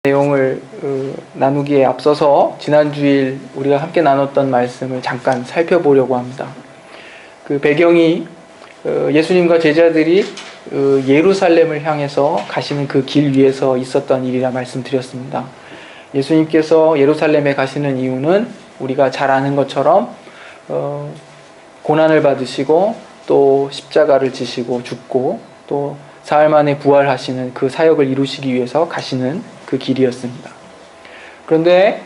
내용을 나누기에 앞서서 지난주일 우리가 함께 나눴던 말씀을 잠깐 살펴보려고 합니다. 그 배경이 예수님과 제자들이 예루살렘을 향해서 가시는 그 길 위에서 있었던 일이라 말씀드렸습니다. 예수님께서 예루살렘에 가시는 이유는 우리가 잘 아는 것처럼 고난을 받으시고 또 십자가를 지시고 죽고 또 사흘 만에 부활하시는 그 사역을 이루시기 위해서 가시는 그 길이었습니다. 그런데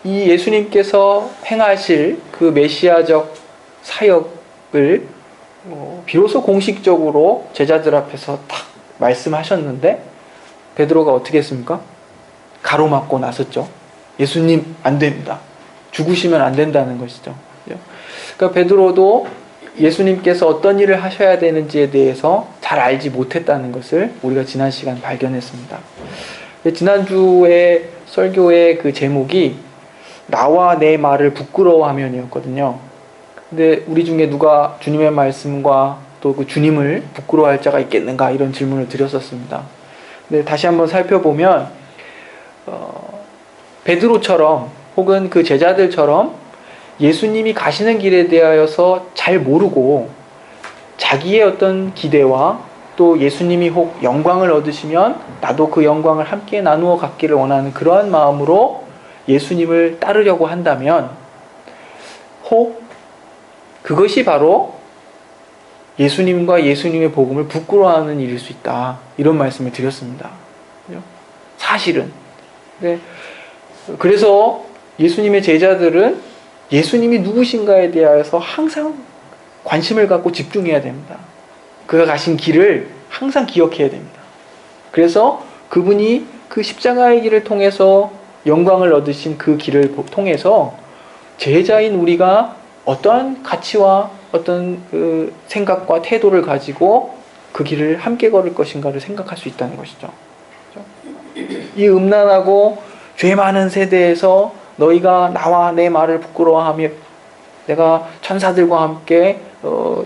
이 예수님께서 행하실 그 메시아적 사역을 비로소 공식적으로 제자들 앞에서 딱 말씀하셨는데 베드로가 어떻게 했습니까? 가로막고 나섰죠. 예수님 안 됩니다. 죽으시면 안 된다는 것이죠. 그러니까 베드로도 예수님께서 어떤 일을 하셔야 되는지에 대해서 잘 알지 못했다는 것을 우리가 지난 시간 발견했습니다. 지난주에 설교의 그 제목이 나와 내 말을 부끄러워하면이었거든요. 근데 우리 중에 누가 주님의 말씀과 또 그 주님을 부끄러워할 자가 있겠는가 이런 질문을 드렸었습니다. 근데 다시 한번 살펴보면 베드로처럼 혹은 그 제자들처럼 예수님이 가시는 길에 대하여서 잘 모르고 자기의 어떤 기대와 또 예수님이 혹 영광을 얻으시면 나도 그 영광을 함께 나누어 갖기를 원하는 그러한 마음으로 예수님을 따르려고 한다면 혹 그것이 바로 예수님과 예수님의 복음을 부끄러워하는 일일 수 있다. 이런 말씀을 드렸습니다. 사실은. 그래서 예수님의 제자들은 예수님이 누구신가에 대하여서 항상 관심을 갖고 집중해야 됩니다. 그가 가신 길을 항상 기억해야 됩니다. 그래서 그분이 그 십자가의 길을 통해서 영광을 얻으신 그 길을 통해서 제자인 우리가 어떠한 가치와 어떤 그 생각과 태도를 가지고 그 길을 함께 걸을 것인가를 생각할 수 있다는 것이죠. 이 음란하고 죄 많은 세대에서 너희가 나와 내 말을 부끄러워하며 내가 천사들과 함께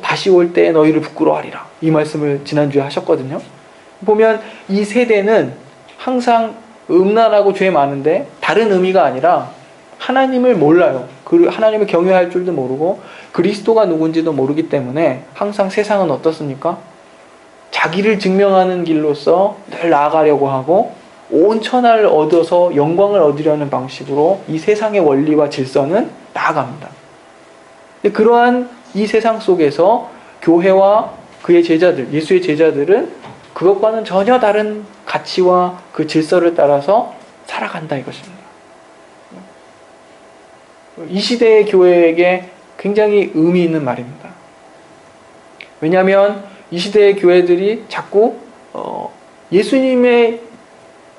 다시 올 때 너희를 부끄러워하리라. 이 말씀을 지난주에 하셨거든요. 보면 이 세대는 항상 음란하고 죄 많은데 다른 의미가 아니라 하나님을 몰라요. 하나님을 경외할 줄도 모르고 그리스도가 누군지도 모르기 때문에 항상 세상은 어떻습니까? 자기를 증명하는 길로서 늘 나아가려고 하고 온 천하를 얻어서 영광을 얻으려는 방식으로 이 세상의 원리와 질서는 나아갑니다. 그러한 이 세상 속에서 교회와 그의 제자들, 예수의 제자들은 그것과는 전혀 다른 가치와 그 질서를 따라서 살아간다 이것입니다. 이 시대의 교회에게 굉장히 의미 있는 말입니다. 왜냐하면 이 시대의 교회들이 자꾸 예수님의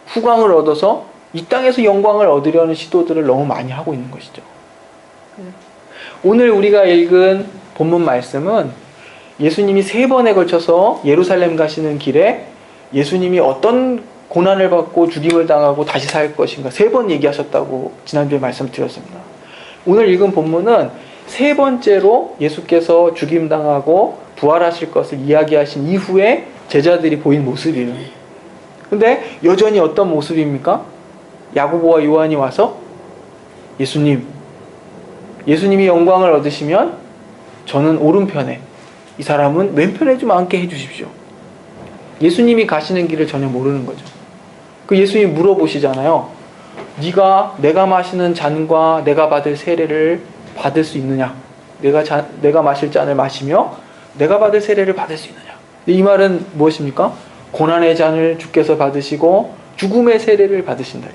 후광을 얻어서 이 땅에서 영광을 얻으려는 시도들을 너무 많이 하고 있는 것이죠. 오늘 우리가 읽은 본문 말씀은 예수님이 3번에 걸쳐서 예루살렘 가시는 길에 예수님이 어떤 고난을 받고 죽임을 당하고 다시 살 것인가 3번 얘기하셨다고 지난주에 말씀드렸습니다. 오늘 읽은 본문은 3번째로 예수께서 죽임당하고 부활하실 것을 이야기하신 이후에 제자들이 보인 모습이에요. 근데 여전히 어떤 모습입니까? 야고보와 요한이 와서 예수님이 영광을 얻으시면 저는 오른편에 이 사람은 왼편에 좀 앉게 해주십시오. 예수님이 가시는 길을 전혀 모르는 거죠. 그 예수님이 물어보시잖아요. 내가 마시는 잔과 내가 받을 세례를 받을 수 있느냐? 내가 마실 잔을 마시며 내가 받을 세례를 받을 수 있느냐? 이 말은 무엇입니까? 고난의 잔을 주께서 받으시고 죽음의 세례를 받으신다.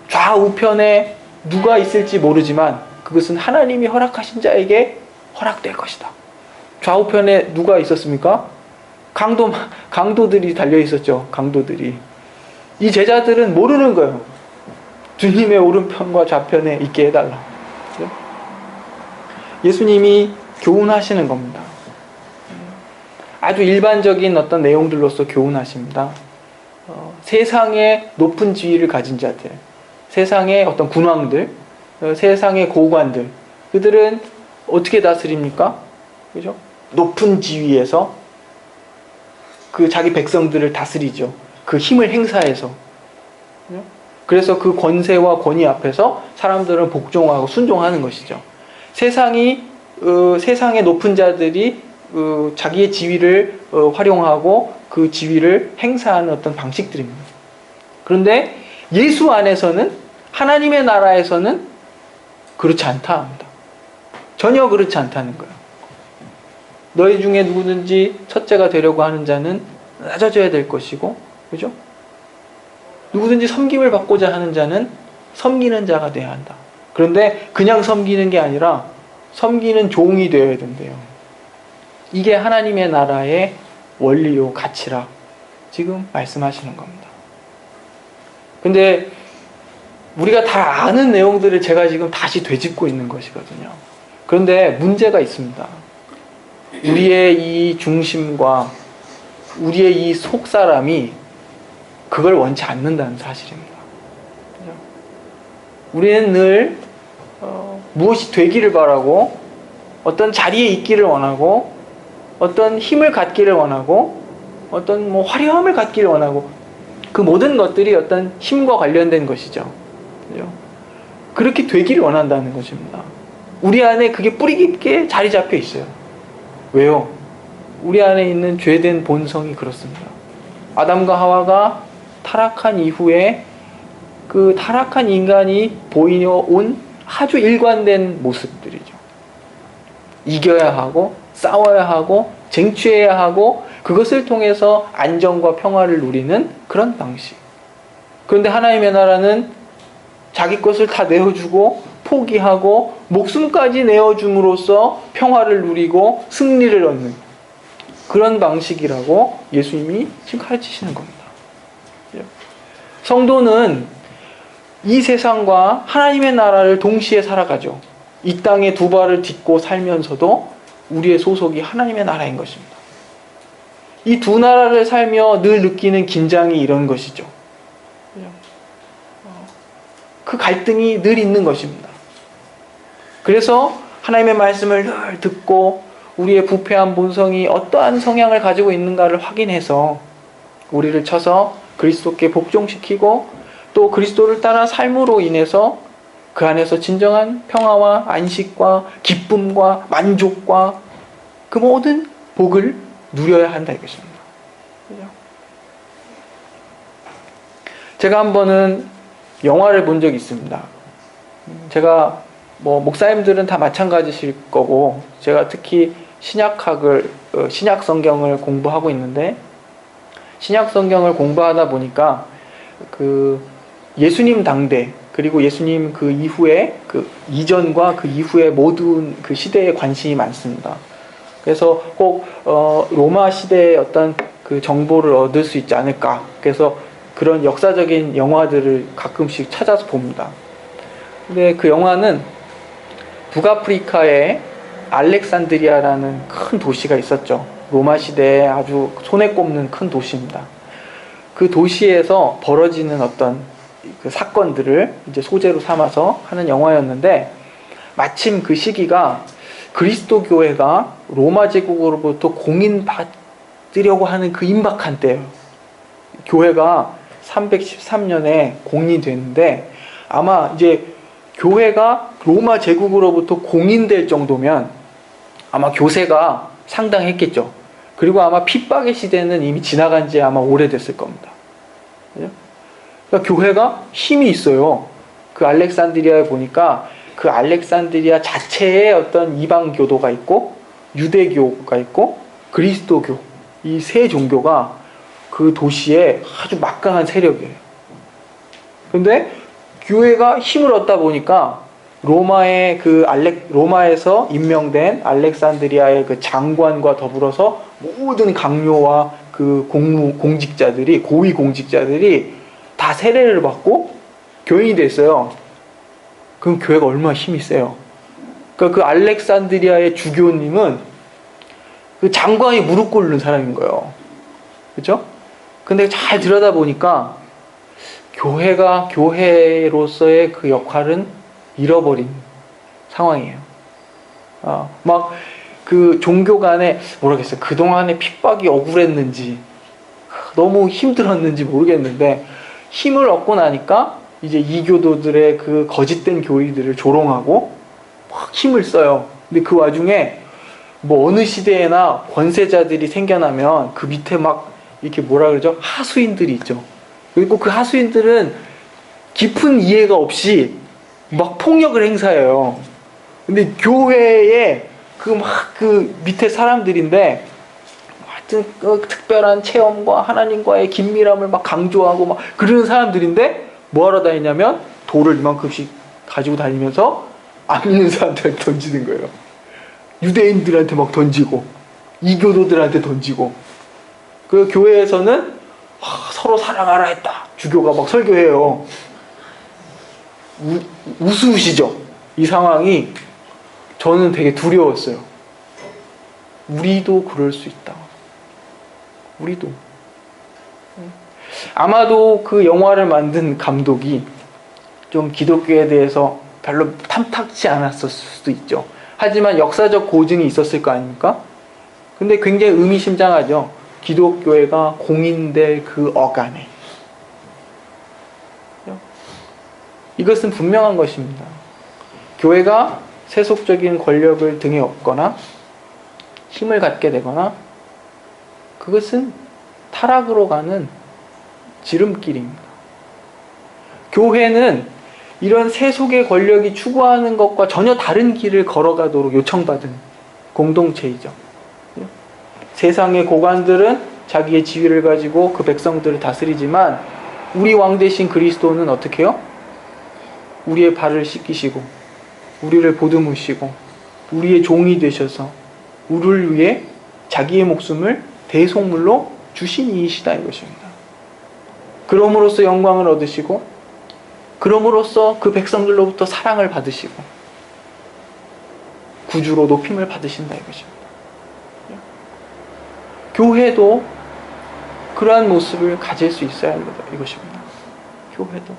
좌우편에 누가 있을지 모르지만 그것은 하나님이 허락하신 자에게 허락될 것이다. 좌우편에 누가 있었습니까? 강도들이 달려 있었죠. 강도들이. 이 제자들은 모르는 거예요. 주님의 오른편과 좌편에 있게 해달라. 예수님이 교훈하시는 겁니다. 아주 일반적인 어떤 내용들로서 교훈하십니다. 세상의 높은 지위를 가진 자들, 세상의 어떤 군왕들, 세상의 고관들, 그들은 어떻게 다스립니까? 그죠? 높은 지위에서 그 자기 백성들을 다스리죠. 그 힘을 행사해서. 그래서 그 권세와 권위 앞에서 사람들은 복종하고 순종하는 것이죠. 세상의 높은 자들이 자기의 지위를 활용하고 그 지위를 행사하는 어떤 방식들입니다. 그런데 예수 안에서는, 하나님의 나라에서는 그렇지 않다 합니다. 전혀 그렇지 않다는 거예요. 너희 중에 누구든지 첫째가 되려고 하는 자는 낮아져야 될 것이고, 그죠? 누구든지 섬김을 받고자 하는 자는 섬기는 자가 되어야 한다. 그런데 그냥 섬기는 게 아니라 섬기는 종이 되어야 된대요. 이게 하나님의 나라의 원리요 가치라 지금 말씀하시는 겁니다. 근데 우리가 다 아는 내용들을 제가 지금 다시 되짚고 있는 것이거든요. 그런데 문제가 있습니다. 우리의 이 중심과 우리의 이 속사람이 그걸 원치 않는다는 사실입니다. 우리는 늘 무엇이 되기를 바라고, 어떤 자리에 있기를 원하고, 어떤 힘을 갖기를 원하고, 어떤 화려함을 갖기를 원하고, 그 모든 것들이 어떤 힘과 관련된 것이죠. 그죠? 그렇게 되기를 원한다는 것입니다. 우리 안에 그게 뿌리 깊게 자리 잡혀 있어요. 왜요? 우리 안에 있는 죄된 본성이 그렇습니다. 아담과 하와가 타락한 이후에 그 타락한 인간이 보여온 아주 일관된 모습들이죠. 이겨야 하고, 싸워야 하고, 쟁취해야 하고, 그것을 통해서 안정과 평화를 누리는 그런 방식. 그런데 하나님의 나라는 자기 것을 다 내어주고 포기하고 목숨까지 내어줌으로써 평화를 누리고 승리를 얻는 그런 방식이라고 예수님이 지금 가르치시는 겁니다. 성도는 이 세상과 하나님의 나라를 동시에 살아가죠. 이 땅에 두 발을 딛고 살면서도 우리의 소속이 하나님의 나라인 것입니다. 이 두 나라를 살며 늘 느끼는 긴장이 이런 것이죠. 그 갈등이 늘 있는 것입니다. 그래서 하나님의 말씀을 늘 듣고 우리의 부패한 본성이 어떠한 성향을 가지고 있는가를 확인해서 우리를 쳐서 그리스도께 복종시키고 또 그리스도를 따라 삶으로 인해서 그 안에서 진정한 평화와 안식과 기쁨과 만족과 그 모든 복을 누려야 한다 이것입니다. 제가 한 번은 영화를 본 적이 있습니다. 제가 목사님들은 다 마찬가지실 거고 제가 특히 신약 성경을 공부하고 있는데 신약 성경을 공부하다 보니까 그 예수님 당대 그리고 예수님 그 이후에 그 이전과 그 이후의 모든 그 시대에 관심이 많습니다. 그래서 꼭 로마 시대의 어떤 그 정보를 얻을 수 있지 않을까. 그래서 그런 역사적인 영화들을 가끔씩 찾아서 봅니다. 근데 그 영화는 북아프리카에 알렉산드리아라는 큰 도시가 있었죠. 로마 시대에 아주 손에 꼽는 큰 도시입니다. 그 도시에서 벌어지는 어떤 그 사건들을 이제 소재로 삼아서 하는 영화였는데 마침 그 시기가 그리스도 교회가 로마 제국으로부터 공인받으려고 하는 그 임박한 때예요. 교회가 313년에 공인됐는데 아마 이제 교회가 로마 제국으로부터 공인될 정도면 아마 교세가 상당했겠죠. 그리고 아마 핍박의 시대는 이미 지나간 지 아마 오래됐을 겁니다. 그러니까 교회가 힘이 있어요. 그 알렉산드리아에 보니까 그 알렉산드리아 자체에 어떤 이방 교도가 있고 유대교가 있고 그리스도교 이 세 종교가 그 도시에 아주 막강한 세력이에요. 그런데 교회가 힘을 얻다 보니까 로마에서 임명된 알렉산드리아의 그 장관과 더불어서 모든 강요와 그 공직자들이 고위 공직자들이 다 세례를 받고 교인이 됐어요. 그럼 교회가 얼마나 힘이 세요. 그러니까 그 알렉산드리아의 주교님은 그 장관이 무릎 꿇는 사람인 거예요. 그렇죠? 근데 잘 들여다보니까 교회가 교회로서의 그 역할은 잃어버린 상황이에요. 막 그 종교 간에 모르겠어요. 그동안에 핍박이 억울했는지 너무 힘들었는지 모르겠는데 힘을 얻고 나니까 이제 이교도들의 그 거짓된 교리들을 조롱하고 막 힘을 써요. 근데 그 와중에 뭐 어느 시대에나 권세자들이 생겨나면 그 밑에 막 이렇게 뭐라 그러죠? 하수인들이 있죠. 그리고 그 하수인들은 깊은 이해가 없이 막 폭력을 행사해요. 근데 교회에 그 밑에 사람들인데 하여튼 그 특별한 체험과 하나님과의 긴밀함을 막 강조하고 막 그러는 사람들인데 뭐하러 다니냐면 돌을 이만큼씩 가지고 다니면서 안 믿는 사람들한테 던지는 거예요. 유대인들한테 막 던지고 이교도들한테 던지고 그 교회에서는 서로 사랑하라 했다. 주교가 막 설교해요. 우스우시죠? 이 상황이 저는 되게 두려웠어요. 우리도 그럴 수 있다. 우리도. 아마도 그 영화를 만든 감독이 좀 기독교에 대해서 별로 탐탁치 않았을 수도 있죠. 하지만 역사적 고증이 있었을 거 아닙니까? 근데 굉장히 의미심장하죠. 기독교회가 공인될 그 어간에. 이것은 분명한 것입니다. 교회가 세속적인 권력을 등에 업거나 힘을 갖게 되거나 그것은 타락으로 가는 지름길입니다. 교회는 이런 세속의 권력이 추구하는 것과 전혀 다른 길을 걸어가도록 요청받은 공동체이죠. 세상의 고관들은 자기의 지위를 가지고 그 백성들을 다스리지만 우리 왕 대신 그리스도는 어떻게 해요? 우리의 발을 씻기시고 우리를 보듬으시고 우리의 종이 되셔서 우리를 위해 자기의 목숨을 대속물로 주신 이이시다 이것입니다. 그럼으로써 영광을 얻으시고 그럼으로써 그 백성들로부터 사랑을 받으시고 구주로 높임을 받으신다 이것입니다. 교회도 그러한 모습을 가질 수 있어야 합니다. 이것입니다. 교회도.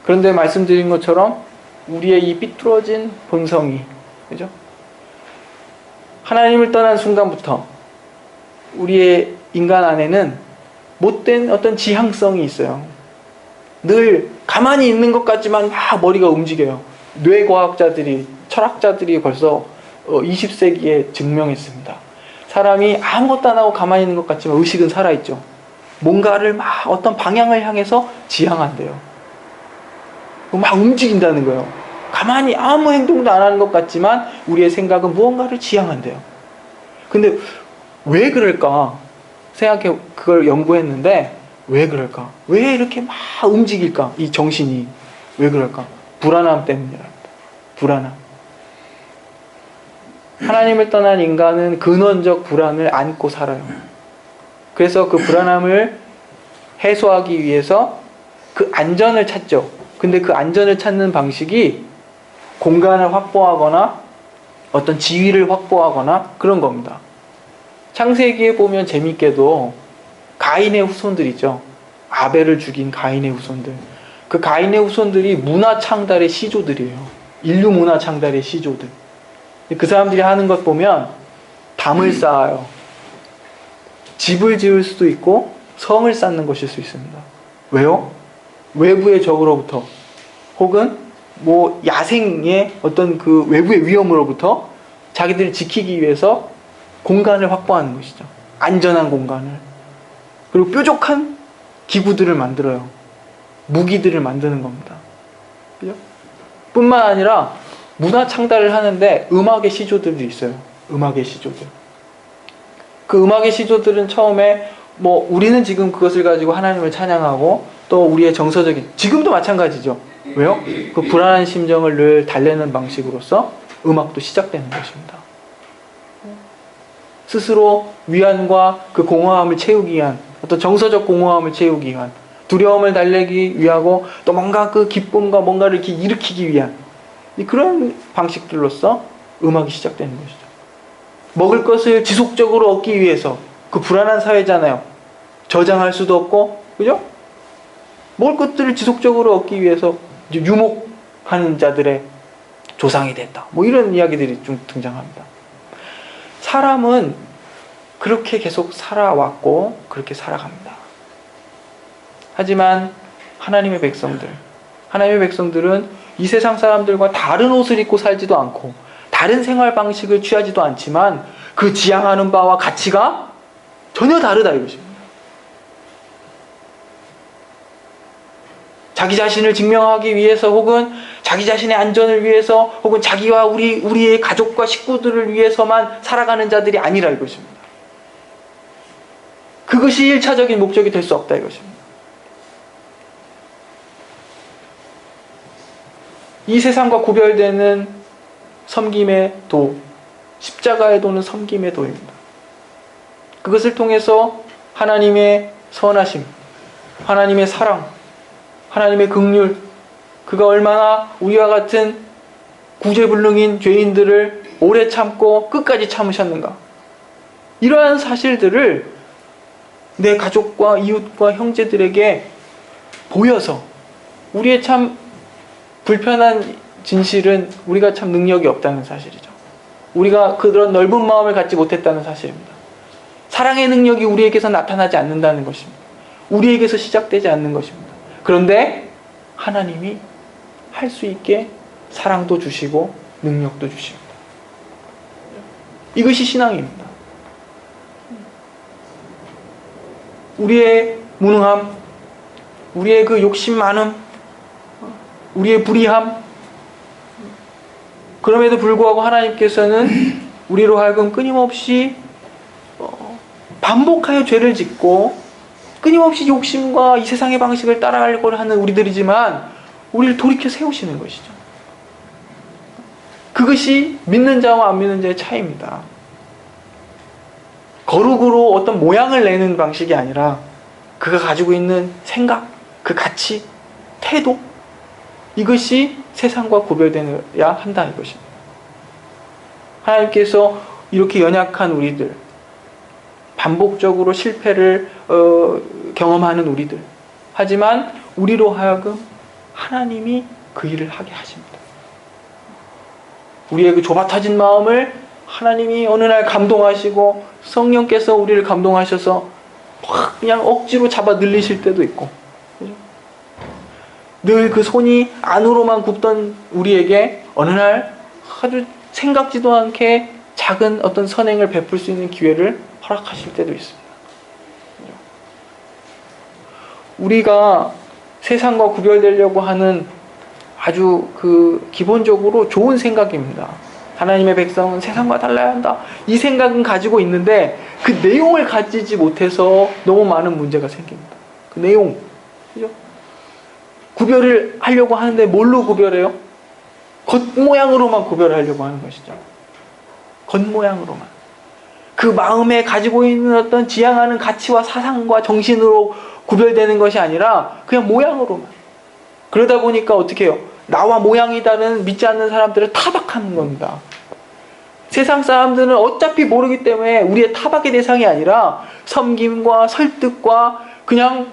그런데 말씀드린 것처럼 우리의 이 삐뚤어진 본성이, 그죠? 하나님을 떠난 순간부터 우리의 인간 안에는 못된 어떤 지향성이 있어요. 늘 가만히 있는 것 같지만 막 머리가 움직여요. 뇌과학자들이, 철학자들이 벌써 20세기에 증명했습니다. 사람이 아무것도 안 하고 가만히 있는 것 같지만 의식은 살아있죠. 뭔가를 막 어떤 방향을 향해서 지향한대요. 막 움직인다는 거예요. 가만히 아무 행동도 안 하는 것 같지만 우리의 생각은 무언가를 지향한대요. 근데 왜 그럴까? 생각해 그걸 연구했는데 왜 그럴까? 왜 이렇게 막 움직일까? 이 정신이 왜 그럴까? 불안함 때문이랍니다. 불안함. 하나님을 떠난 인간은 근원적 불안을 안고 살아요. 그래서 그 불안함을 해소하기 위해서 그 안전을 찾죠. 근데 그 안전을 찾는 방식이 공간을 확보하거나 어떤 지위를 확보하거나 그런 겁니다. 창세기에 보면 재밌게도 가인의 후손들 있죠. 아벨을 죽인 가인의 후손들. 그 가인의 후손들이 문화 창달의 시조들이에요. 인류 문화 창달의 시조들. 그 사람들이 하는 것 보면 담을 쌓아요. 집을 지을 수도 있고 성을 쌓는 것일 수 있습니다. 왜요? 외부의 적으로부터 혹은 뭐 야생의 어떤 그 외부의 위험으로부터 자기들을 지키기 위해서 공간을 확보하는 것이죠. 안전한 공간을. 그리고 뾰족한 기구들을 만들어요. 무기들을 만드는 겁니다. 그죠? 뿐만 아니라 문화 창달을 하는데 음악의 시조들도 있어요. 음악의 시조들. 그 음악의 시조들은 처음에 뭐 우리는 지금 그것을 가지고 하나님을 찬양하고 또 우리의 정서적인 지금도 마찬가지죠. 왜요? 그 불안한 심정을 늘 달래는 방식으로서 음악도 시작되는 것입니다. 스스로 위안과 그 공허함을 채우기 위한 어떤 정서적 공허함을 채우기 위한 두려움을 달래기 위하고 또 뭔가 그 기쁨과 뭔가를 이렇게 일으키기 위한 그런 방식들로서 음악이 시작되는 것이죠. 먹을 것을 지속적으로 얻기 위해서 그 불안한 사회잖아요. 저장할 수도 없고 그죠? 먹을 것들을 지속적으로 얻기 위해서 유목하는 자들의 조상이 됐다. 뭐 이런 이야기들이 좀 등장합니다. 사람은 그렇게 계속 살아왔고 그렇게 살아갑니다. 하지만 하나님의 백성들은 이 세상 사람들과 다른 옷을 입고 살지도 않고 다른 생활 방식을 취하지도 않지만 그 지향하는 바와 가치가 전혀 다르다 이것입니다. 자기 자신을 증명하기 위해서 혹은 자기 자신의 안전을 위해서 혹은 자기와 우리의 가족과 식구들을 위해서만 살아가는 자들이 아니라 이것입니다. 그것이 1차적인 목적이 될 수 없다 이것입니다. 이 세상과 구별되는 섬김의 도, 십자가의 도는 섬김의 도입니다. 그것을 통해서 하나님의 선하심, 하나님의 사랑, 하나님의 긍휼, 그가 얼마나 우리와 같은 구제불능인 죄인들을 오래 참고 끝까지 참으셨는가. 이러한 사실들을 내 가족과 이웃과 형제들에게 보여서 우리의 참 불편한 진실은 우리가 참 능력이 없다는 사실이죠. 우리가 그런 넓은 마음을 갖지 못했다는 사실입니다. 사랑의 능력이 우리에게서 나타나지 않는다는 것입니다. 우리에게서 시작되지 않는 것입니다. 그런데 하나님이 할 수 있게 사랑도 주시고 능력도 주십니다. 이것이 신앙입니다. 우리의 무능함, 우리의 그 욕심 많음, 우리의 불의함, 그럼에도 불구하고 하나님께서는 우리로 하여금 끊임없이 반복하여 죄를 짓고 끊임없이 욕심과 이 세상의 방식을 따라가려고 하는 우리들이지만 우리를 돌이켜 세우시는 것이죠. 그것이 믿는 자와 안 믿는 자의 차이입니다. 거룩으로 어떤 모양을 내는 방식이 아니라 그가 가지고 있는 생각, 그 가치, 태도, 이것이 세상과 구별되어야 한다 이것입니다. 하나님께서 이렇게 연약한 우리들, 반복적으로 실패를 경험하는 우리들, 하지만 우리로 하여금 하나님이 그 일을 하게 하십니다. 우리의 그 좁아터진 마음을 하나님이 어느 날 감동하시고 성령께서 우리를 감동하셔서 확 그냥 억지로 잡아 늘리실 때도 있고, 늘 그 손이 안으로만 굽던 우리에게 어느 날 아주 생각지도 않게 작은 어떤 선행을 베풀 수 있는 기회를 허락하실 때도 있습니다. 우리가 세상과 구별되려고 하는 아주 그 기본적으로 좋은 생각입니다. 하나님의 백성은 세상과 달라야 한다. 이 생각은 가지고 있는데 그 내용을 가지지 못해서 너무 많은 문제가 생깁니다. 그 내용, 그죠? 구별을 하려고 하는데 뭘로 구별해요? 겉모양으로만 구별하려고 하는 것이죠. 겉모양으로만. 그 마음에 가지고 있는 어떤 지향하는 가치와 사상과 정신으로 구별되는 것이 아니라 그냥 모양으로만. 그러다 보니까 어떻게 해요? 나와 모양이 다른 믿지 않는 사람들을 타박하는 겁니다. 세상 사람들은 어차피 모르기 때문에 우리의 타박의 대상이 아니라 섬김과 설득과 그냥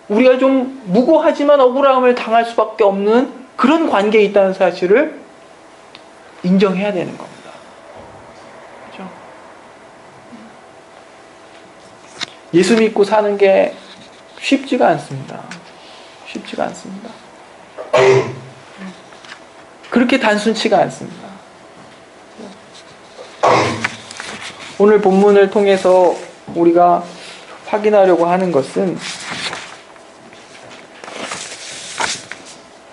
우리가 좀 무고하지만 억울함을 당할 수밖에 없는 그런 관계에 있다는 사실을 인정해야 되는 겁니다. 그렇죠? 예수 믿고 사는 게 쉽지가 않습니다. 쉽지가 않습니다. 그렇게 단순치가 않습니다. 오늘 본문을 통해서 우리가 확인하려고 하는 것은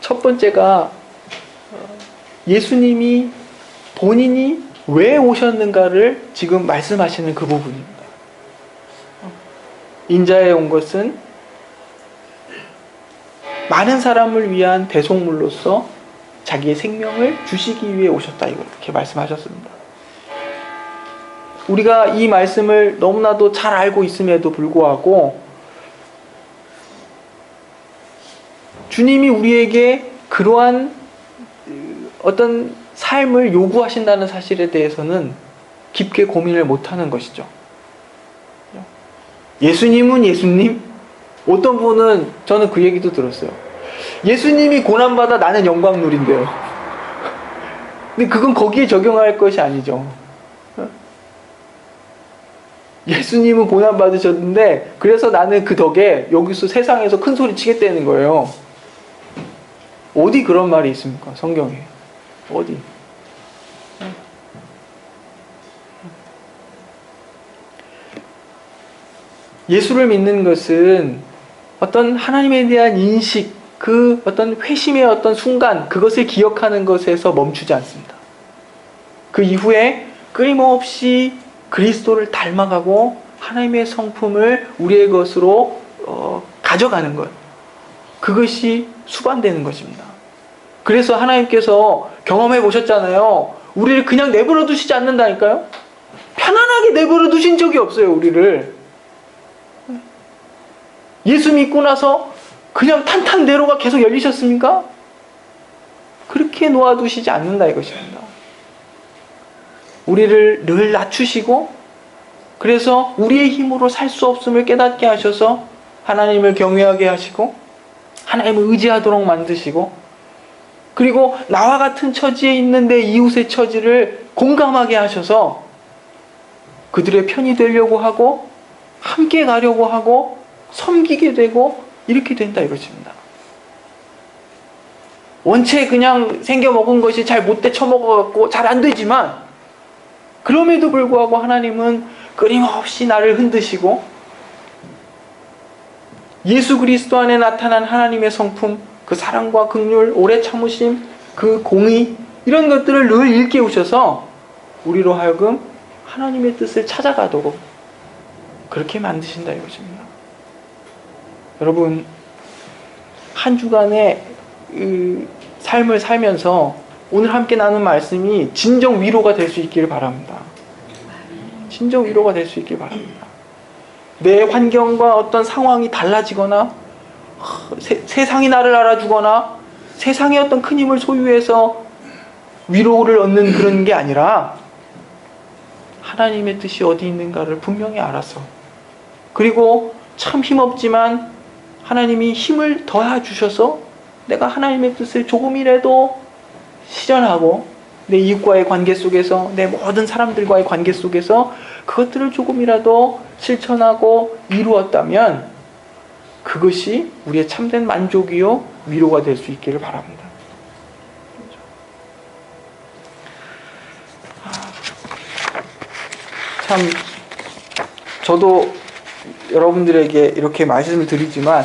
첫 번째가 예수님이 본인이 왜 오셨는가를 지금 말씀하시는 그 부분입니다. 인자에 온 것은 많은 사람을 위한 대속물로서 자기의 생명을 주시기 위해 오셨다, 이렇게 말씀하셨습니다. 우리가 이 말씀을 너무나도 잘 알고 있음에도 불구하고 주님이 우리에게 그러한 어떤 삶을 요구하신다는 사실에 대해서는 깊게 고민을 못하는 것이죠. 예수님은 예수님? 어떤 분은 저는 그 얘기도 들었어요. 예수님이 고난받아 나는 영광 누린대요. 근데 그건 거기에 적용할 것이 아니죠. 예수님은 고난 받으셨는데 그래서 나는 그 덕에 여기서 세상에서 큰 소리 치겠다는 거예요. 어디 그런 말이 있습니까? 성경에. 어디? 예수를 믿는 것은 어떤 하나님에 대한 인식, 그 어떤 회심의 어떤 순간, 그것을 기억하는 것에서 멈추지 않습니다. 그 이후에 끊임없이 그리스도를 닮아가고 하나님의 성품을 우리의 것으로 가져가는 것. 그것이 수반되는 것입니다. 그래서 하나님께서 경험해 보셨잖아요. 우리를 그냥 내버려 두시지 않는다니까요. 편안하게 내버려 두신 적이 없어요, 우리를. 예수 믿고 나서 그냥 탄탄대로가 계속 열리셨습니까? 그렇게 놓아두시지 않는다 이것입니다. 우리를 늘 낮추시고 그래서 우리의 힘으로 살 수 없음을 깨닫게 하셔서 하나님을 경외하게 하시고 하나님을 의지하도록 만드시고 그리고 나와 같은 처지에 있는 내 이웃의 처지를 공감하게 하셔서 그들의 편이 되려고 하고 함께 가려고 하고 섬기게 되고 이렇게 된다 이것입니다. 원체 그냥 생겨 먹은 것이 잘 못돼 처먹어갖고 잘 안 되지만 그럼에도 불구하고 하나님은 끊임없이 나를 흔드시고 예수 그리스도 안에 나타난 하나님의 성품, 그 사랑과 긍휼, 오래 참으심, 그 공의 이런 것들을 늘 일깨우셔서 우리로 하여금 하나님의 뜻을 찾아가도록 그렇게 만드신다 이것입니다. 여러분 한 주간의 삶을 살면서 오늘 함께 나눈 말씀이 진정 위로가 될 수 있기를 바랍니다. 진정 위로가 될 수 있기를 바랍니다. 내 환경과 어떤 상황이 달라지거나 세상이 나를 알아주거나 세상의 어떤 큰 힘을 소유해서 위로를 얻는 그런 게 아니라 하나님의 뜻이 어디 있는가를 분명히 알아서 그리고 참 힘없지만 하나님이 힘을 더해 주셔서 내가 하나님의 뜻을 조금이라도 실현하고 내 이웃과의 관계 속에서 내 모든 사람들과의 관계 속에서 그것들을 조금이라도 실천하고 이루었다면 그것이 우리의 참된 만족이요 위로가 될 수 있기를 바랍니다. 참 저도 여러분들에게 이렇게 말씀을 드리지만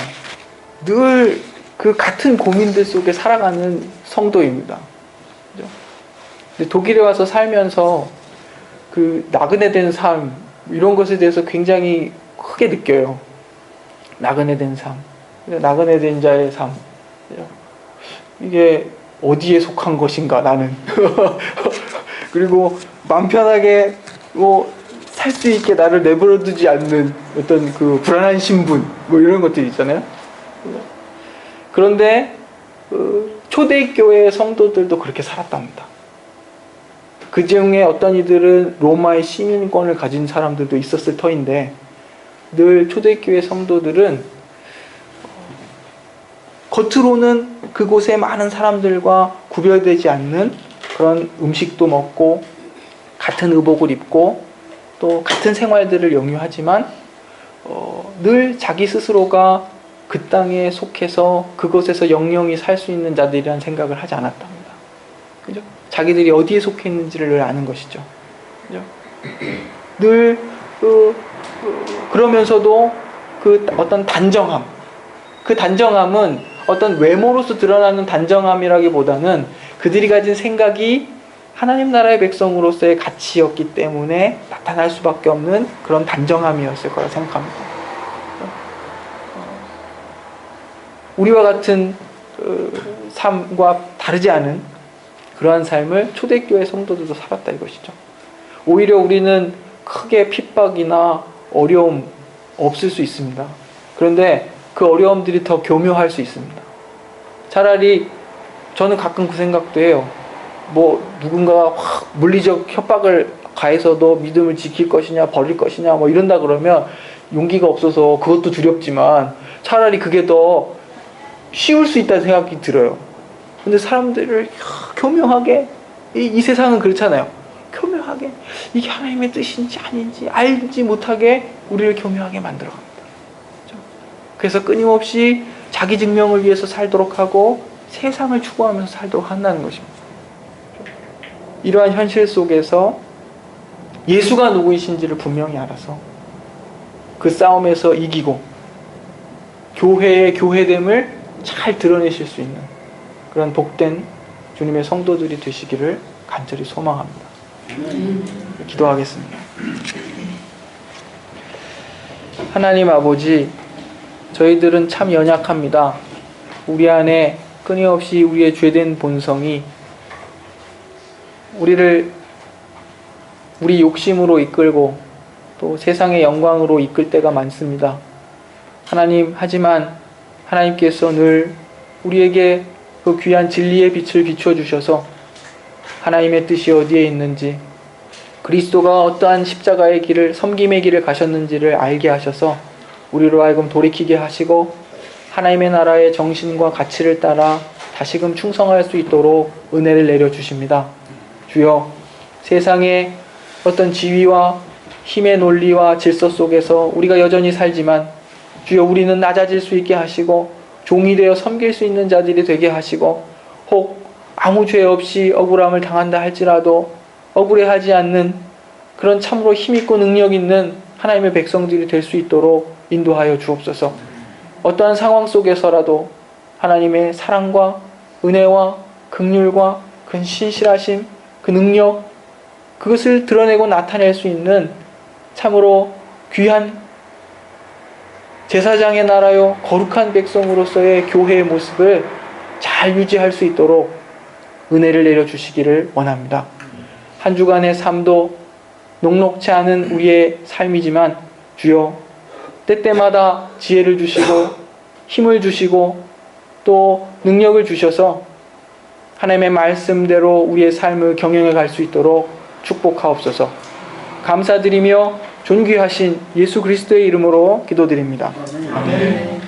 늘 그 같은 고민들 속에 살아가는 성도입니다. 그죠? 근데 독일에 와서 살면서 그 나그네된 삶 이런 것에 대해서 굉장히 크게 느껴요. 나그네된 삶, 나그네된 자의 삶. 이게 어디에 속한 것인가 나는. 그리고 마음 편하게 살 수 있게 나를 내버려두지 않는 어떤 그 불안한 신분 이런 것들 있잖아요. 그런데 초대교회 성도들도 그렇게 살았답니다. 그 중에 어떤 이들은 로마의 시민권을 가진 사람들도 있었을 터인데 늘 초대교회 성도들은 겉으로는 그곳에 많은 사람들과 구별되지 않는 그런 음식도 먹고 같은 의복을 입고 또 같은 생활들을 영유하지만 늘 자기 스스로가 그 땅에 속해서 그곳에서 영영히 살 수 있는 자들이라는 생각을 하지 않았답니다. 그죠? 자기들이 어디에 속해 있는지를 늘 아는 것이죠. 그죠? 늘 그러면서도 그 어떤 단정함, 그 단정함은 어떤 외모로서 드러나는 단정함이라기보다는 그들이 가진 생각이 하나님 나라의 백성으로서의 가치였기 때문에 나타날 수밖에 없는 그런 단정함이었을 거라 생각합니다. 우리와 같은 삶과 다르지 않은 그러한 삶을 초대교회 성도들도 살았다 이것이죠. 오히려 우리는 크게 핍박이나 어려움 없을 수 있습니다. 그런데 그 어려움들이 더 교묘할 수 있습니다. 차라리 저는 가끔 그 생각도 해요. 누군가가 확 물리적 협박을 가해서도 믿음을 지킬 것이냐 버릴 것이냐 이런다 그러면 용기가 없어서 그것도 두렵지만 차라리 그게 더 쉬울 수 있다는 생각이 들어요. 근데 사람들을 교묘하게 이 세상은 그렇잖아요. 교묘하게 교묘하게 이게 하나님의 뜻인지 아닌지 알지 못하게 우리를 교묘하게 만들어갑니다. 그렇죠? 그래서 끊임없이 자기 증명을 위해서 살도록 하고 세상을 추구하면서 살도록 한다는 것입니다. 이러한 현실 속에서 예수가 누구이신지를 분명히 알아서 그 싸움에서 이기고 교회의 교회됨을 잘 드러내실 수 있는 그런 복된 주님의 성도들이 되시기를 간절히 소망합니다. 기도하겠습니다. 하나님 아버지, 저희들은 참 연약합니다. 우리 안에 끊임없이 우리의 죄된 본성이 우리를 우리 욕심으로 이끌고 또 세상의 영광으로 이끌 때가 많습니다. 하나님, 하지만 하나님께서 늘 우리에게 그 귀한 진리의 빛을 비춰주셔서 하나님의 뜻이 어디에 있는지, 그리스도가 어떠한 십자가의 길을, 섬김의 길을 가셨는지를 알게 하셔서 우리로 하여금 돌이키게 하시고 하나님의 나라의 정신과 가치를 따라 다시금 충성할 수 있도록 은혜를 내려주십니다. 주여, 세상의 어떤 지위와 힘의 논리와 질서 속에서 우리가 여전히 살지만 주여, 우리는 낮아질 수 있게 하시고 종이 되어 섬길 수 있는 자들이 되게 하시고, 혹 아무 죄 없이 억울함을 당한다 할지라도 억울해하지 않는 그런 참으로 힘있고 능력 있는 하나님의 백성들이 될 수 있도록 인도하여 주옵소서. 어떠한 상황 속에서라도 하나님의 사랑과 은혜와 긍휼과 그 신실하심, 그 능력, 그것을 드러내고 나타낼 수 있는 참으로 귀한 제사장의 나라요 거룩한 백성으로서의 교회의 모습을 잘 유지할 수 있도록 은혜를 내려주시기를 원합니다. 한 주간의 삶도 녹록치 않은 우리의 삶이지만 주여, 때때마다 지혜를 주시고 힘을 주시고 또 능력을 주셔서 하나님의 말씀대로 우리의 삶을 경영해 갈 수 있도록 축복하옵소서. 감사드리며 존귀하신 예수 그리스도의 이름으로 기도드립니다. 아멘.